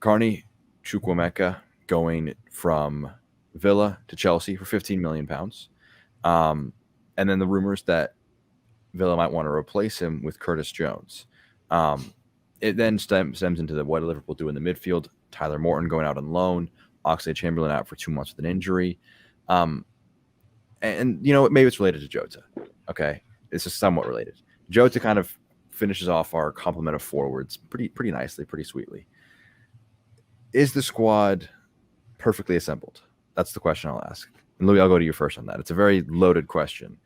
Carney Chukwuemeka going from Villa to Chelsea for £15 million. And then the rumors that Villa might want to replace him with Curtis Jones. It then stems into what Liverpool do in the midfield. Tyler Morton going out on loan. Oxlade-Chamberlain out for 2 months with an injury. And maybe it's related to Jota. Okay, this is somewhat related. Jota kind of finishes off our complement of forwards pretty nicely, pretty sweetly. Is the squad perfectly assembled? That's the question I'll ask. And Louis, I'll go to you first on that. It's a very loaded question.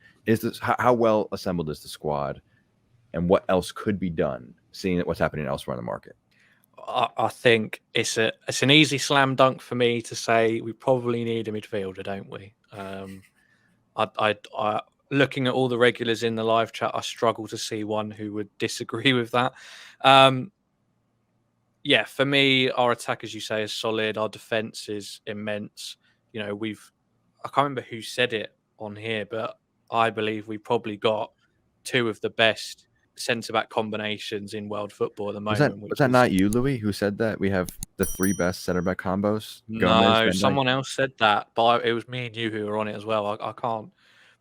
How well assembled is the squad, and what else could be done, seeing what's happening elsewhere in the market? I think it's an easy slam dunk for me to say we probably need a midfielder, don't we? I looking at all the regulars in the live chat, I struggle to see one who would disagree with that. Yeah, for me, our attack, as you say, is solid. Our defense is immense. I can't remember who said it on here, but I believe we probably got two of the best centre-back combinations in world football at the moment. Was that not you, Louis, who said that we have the three best centre-back combos? No, someone else said that, but it was me and you who were on it as well. I can't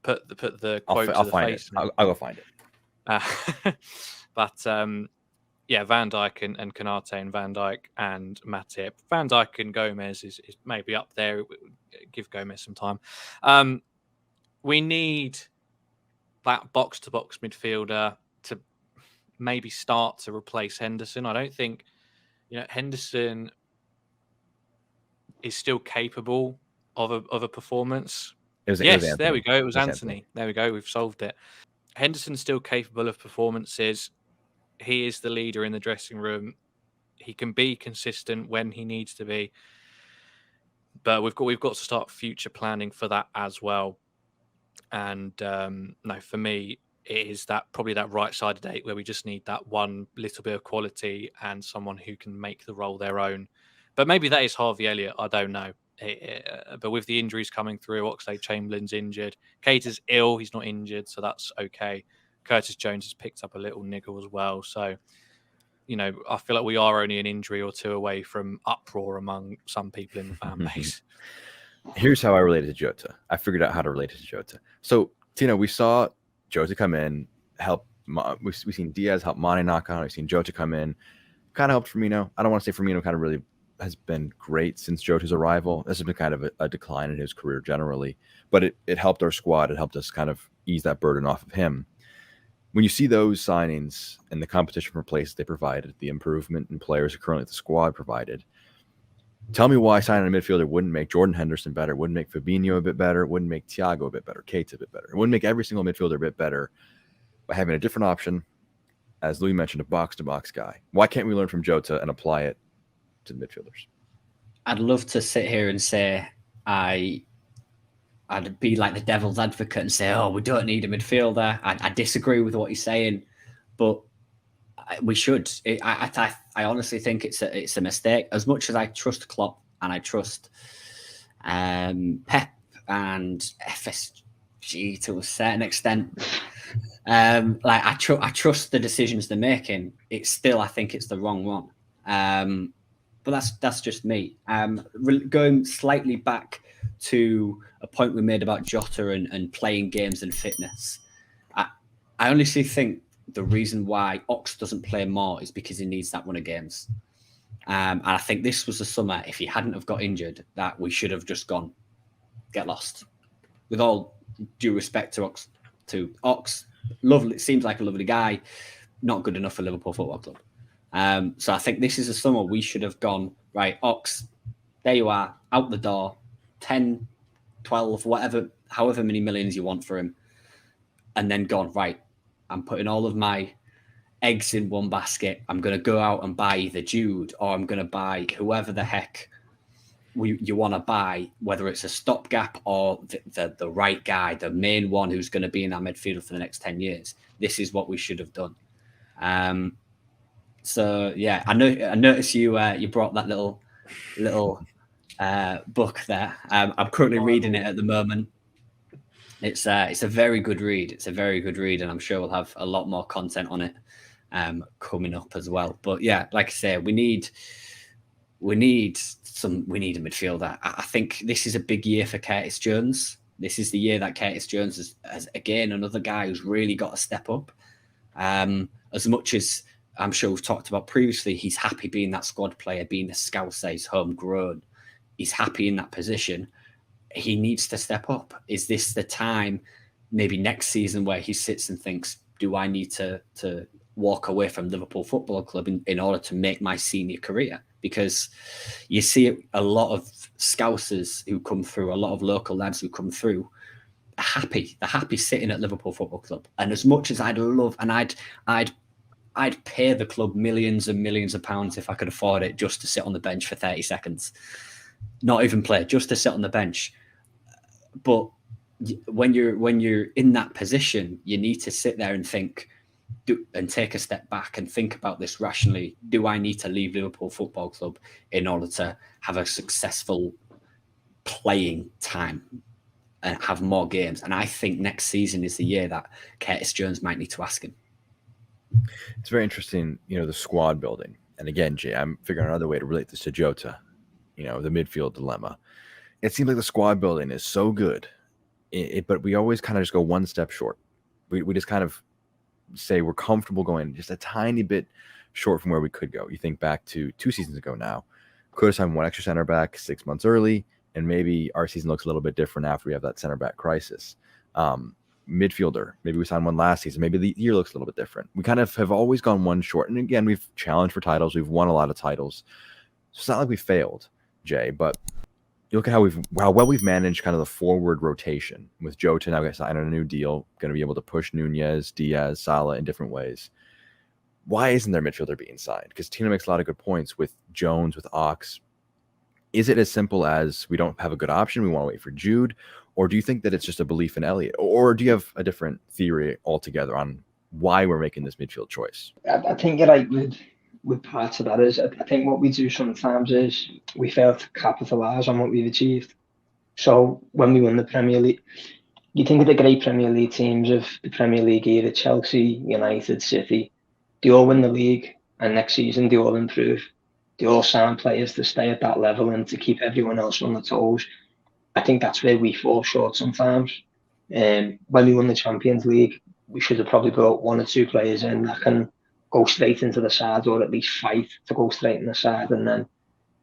put the quote to the face. I'll go find it. But yeah, Van Dijk and Konate and Van Dijk and Matip. Van Dijk and Gomez is maybe up there. Give Gomez some time. We need that box-to-box midfielder to maybe start to replace Henderson. I don't think Henderson is still capable of a performance. Yes, there we go. It was Anthony. There we go. We've solved it. Henderson's still capable of performances. He is the leader in the dressing room. He can be consistent when he needs to be. But we've got to start future planning for that as well. And no, for me, it is probably that right-sided eight where we just need that one little bit of quality and someone who can make the role their own. But maybe that is Harvey Elliott. I don't know. But with the injuries coming through, Oxlade-Chamberlain's injured. Keita's ill. He's not injured, so that's okay. Curtis Jones has picked up a little niggle as well. So, I feel like we are only an injury or two away from uproar among some people in the fan base. Here's how I related to Jota. I figured out how to relate it to Jota. So, Tino, we saw Jota come in, help. We've seen Diaz help Mane knock on. We've seen Jota come in, kind of helped Firmino. I don't want to say Firmino kind of really has been great since Jota's arrival. This has been kind of a decline in his career generally, but it helped our squad. It helped us kind of ease that burden off of him. When you see those signings and the competition for places they provided, the improvement in players who currently the squad provided, tell me why signing a midfielder wouldn't make Jordan Henderson better, wouldn't make Fabinho a bit better, wouldn't make Thiago a bit better, Keita a bit better. It wouldn't make every single midfielder a bit better by having a different option, as Louis mentioned, a box-to-box guy. Why can't we learn from Jota and apply it to the midfielders? I'd love to sit here and say I'd be like the devil's advocate and say, oh, we don't need a midfielder. I disagree with what he's saying, but we should. I honestly think it's a mistake. As much as I trust Klopp and I trust Pep and FSG to a certain extent, I trust the decisions they're making. I think it's the wrong one. But that's just me. Going slightly back to a point we made about Jota and playing games and fitness. I honestly think the reason why Ox doesn't play more is because he needs that run of games. And I think this was the summer, if he hadn't have got injured, that we should have just gone, get lost. With all due respect to Ox, lovely, seems like a lovely guy, not good enough for Liverpool Football Club. So I think this is a summer we should have gone, right, Ox, there you are, out the door, 10, 12, whatever, however many millions you want for him, and then gone, right, I'm putting all of my eggs in one basket. I'm going to go out and buy either Jude or I'm going to buy whoever the heck you want to buy, whether it's a stopgap or the right guy, the main one who's going to be in our midfield for the next 10 years. This is what we should have done. So yeah, I noticed you brought that little book there. I'm currently reading it at the moment. It's a very good read. It's a very good read, and I'm sure we'll have a lot more content on it coming up as well. But yeah, like I say, we need we need a midfielder. I think this is a big year for Curtis Jones. This is the year that Curtis Jones has again, another guy who's really got to step up. As much as I'm sure we've talked about previously, he's happy being that squad player, being the Scouser, he's homegrown. He's happy in that position. He needs to step up. Is this the time, maybe next season, where he sits and thinks, do I need to walk away from Liverpool Football Club in order to make my senior career? Because you see a lot of Scousers who come through, a lot of local lads who come through, are happy. They're happy sitting at Liverpool Football Club. And as much as I'd love, and I'd pay the club millions and millions of pounds if I could afford it, just to sit on the bench for 30 seconds. Not even play, just to sit on the bench. But when you're in that position, you need to sit there and think, and take a step back and think about this rationally. Do I need to leave Liverpool Football Club in order to have a successful playing time and have more games? And I think next season is the year that Curtis Jones might need to ask him. It's very interesting, the squad building. And again, Jay, I'm figuring out another way to relate this to Jota, the midfield dilemma. It seems like the squad building is so good, but we always kind of just go one step short. We just kind of say we're comfortable going just a tiny bit short from where we could go. You think back to 2 seasons ago now, could have signed one extra center back 6 months early, and maybe our season looks a little bit different after we have that center back crisis. Midfielder, maybe we signed one last season, maybe the year looks a little bit different. We kind of have always gone one short, and again, we've challenged for titles, we've won a lot of titles, so it's not like we failed, Jay, but you look at how well we've managed kind of the forward rotation with Jota now signing a new deal, going to be able to push Nunez, Diaz, Salah in different ways. Why isn't there midfielder being signed? Because Tino makes a lot of good points with Jones, with Ox. Is it as simple as we don't have a good option, we want to wait for Jude? Or do you think that it's just a belief in Elliott? Or do you have a different theory altogether on why we're making this midfield choice? I think you're right with parts of that. Is I think what we do sometimes is we fail to capitalise on what we've achieved. So when we won the Premier League, you think of the great Premier League teams of the Premier League era, Chelsea, United, City, they all win the league, and next season they all improve. They all sign players to stay at that level and to keep everyone else on their toes. I think that's where we fall short sometimes. When we won the Champions League, we should have probably brought 1 or 2 players in that can go straight into the side, or at least fight to go straight in the side. And then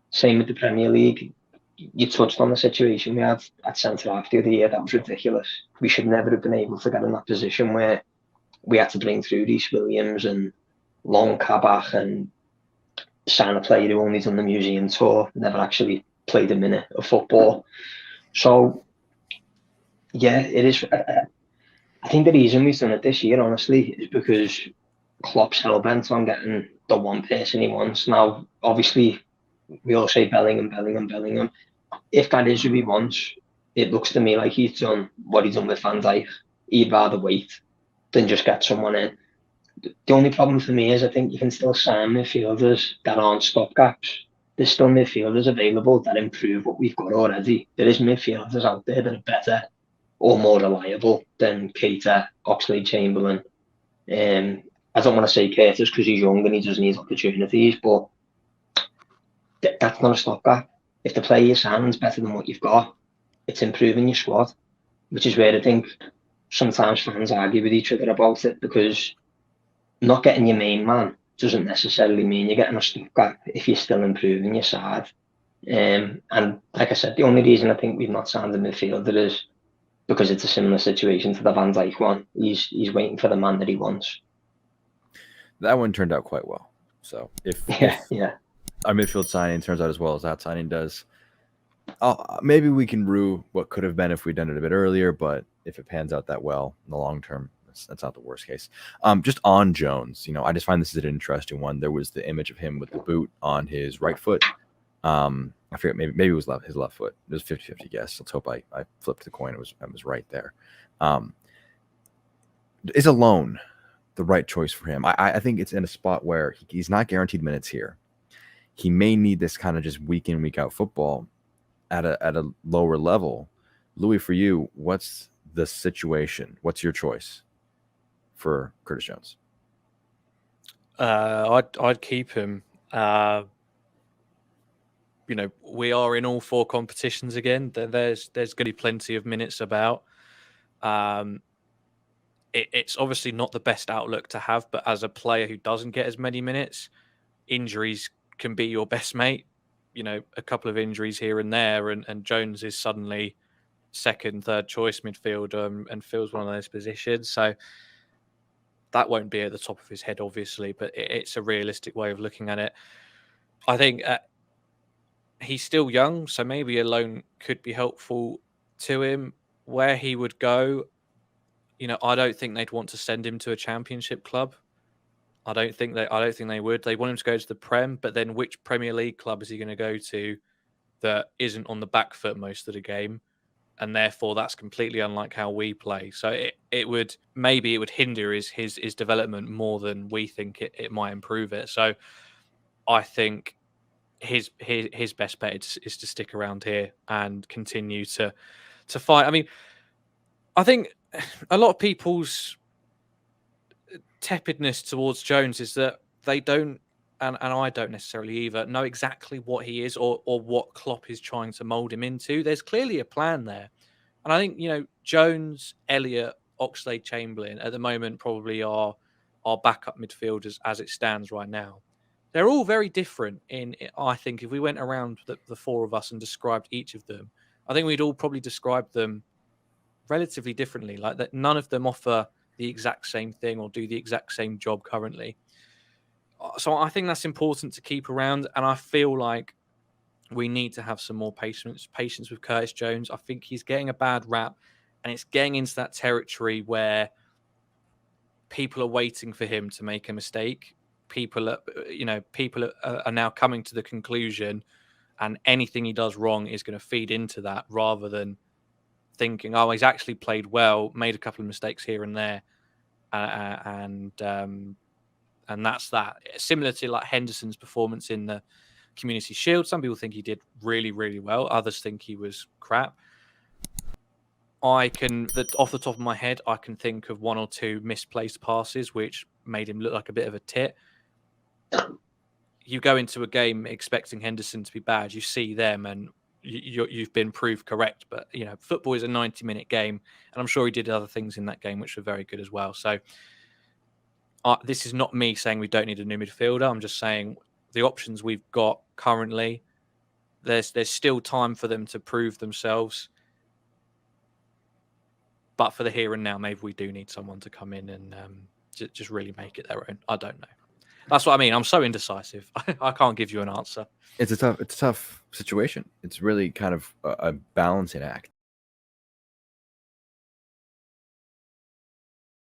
same with the Premier League. You touched on the situation we had at centre-half the other year. That was ridiculous. We should never have been able to get in that position where we had to bring through Reece Williams and Long Kabak and sign a player who only done the museum tour, never actually played a minute of football. So, yeah, it is. I think the reason we've done it this year, honestly, is because Klopp's hell-bent on getting the one person he wants. Now, obviously, we all say Bellingham. If that is who he wants, it looks to me like he's done what he's done with Van Dijk. He'd rather wait than just get someone in. The only problem for me is I think you can still sign midfielders that aren't stopgaps. There's still midfielders available that improve what we've got already. There is midfielders out there that are better or more reliable than Keita, Oxlade-Chamberlain. I don't want to say Curtis because he's young and he doesn't need opportunities, but that's not a stopgap. If the player you sign is better than what you've got, it's improving your squad, which is where I think sometimes fans argue with each other about it, because not getting your main man doesn't necessarily mean you're getting a stopgap if you're still improving your side. And like I said, the only reason I think we've not signed a midfielder is because it's a similar situation to the Van Dijk one. He's waiting for the man that he wants. That one turned out quite well. So if our midfield signing turns out as well as that signing does, maybe we can rue what could have been if we'd done it a bit earlier. But if it pans out that well in the long term, that's not the worst case. Just on Jones, I just find this is an interesting one. There was the image of him with the boot on his right foot. I forget, maybe it was his left foot. It was 50-50 guess. Let's hope I flipped the coin. I was right there. Is a loan the right choice for him? I think it's in a spot where he's not guaranteed minutes here. He may need this kind of just week in, week out football at a lower level. Louis, for you, what's the situation? What's your choice for Curtis Jones? I'd keep him. we are in all 4 competitions again. There's going to be plenty of minutes about. It's obviously not the best outlook to have, but as a player who doesn't get as many minutes, injuries can be your best mate. A couple of injuries here and there, and Jones is suddenly second, third choice midfielder and fills one of those positions. So that won't be at the top of his head, obviously, but it's a realistic way of looking at it. I think he's still young, so maybe a loan could be helpful to him. Where he would go, I don't think they'd want to send him to a championship club. I don't think they would. They want him to go to the Prem, but then which Premier League club is he going to go to that isn't on the back foot most of the game? And therefore, that's completely unlike how we play. So it would hinder his development more than we think it might improve it. So I think his best bet is to stick around here and continue to fight. I mean, I think a lot of people's tepidness towards Jones is that they don't, and I don't necessarily either, know exactly what he is or what Klopp is trying to mould him into. There's clearly a plan there. And I think, Jones, Elliott, Oxlade-Chamberlain at the moment probably are backup midfielders as it stands right now. They're all very different I think, if we went around the 4 of us and described each of them, I think we'd all probably describe them relatively differently, like that none of them offer the exact same thing or do the exact same job currently. So I think that's important to keep around, and I feel like we need to have some more patience with Curtis Jones. I think he's getting a bad rap, and it's getting into that territory where people are waiting for him to make a mistake. People are now coming to the conclusion, and anything he does wrong is going to feed into that, rather than thinking, oh, he's actually played well, made a couple of mistakes here and there, and that's that. Similar to like Henderson's performance in the Community Shield. Some people think he did really, really well. Others think he was crap. Off the top of my head, I can think of 1 or 2 misplaced passes which made him look like a bit of a tit. You go into a game expecting Henderson to be bad. You see them, and you've been proved correct. But football is a 90-minute game, and I'm sure he did other things in that game which were very good as well. So this is not me saying we don't need a new midfielder. I'm just saying the options we've got currently, there's still time for them to prove themselves. But for the here and now, maybe we do need someone to come in and just really make it their own. I don't know. That's what I mean. I'm so indecisive. I can't give you an answer. It's a tough situation. It's really kind of a balancing act.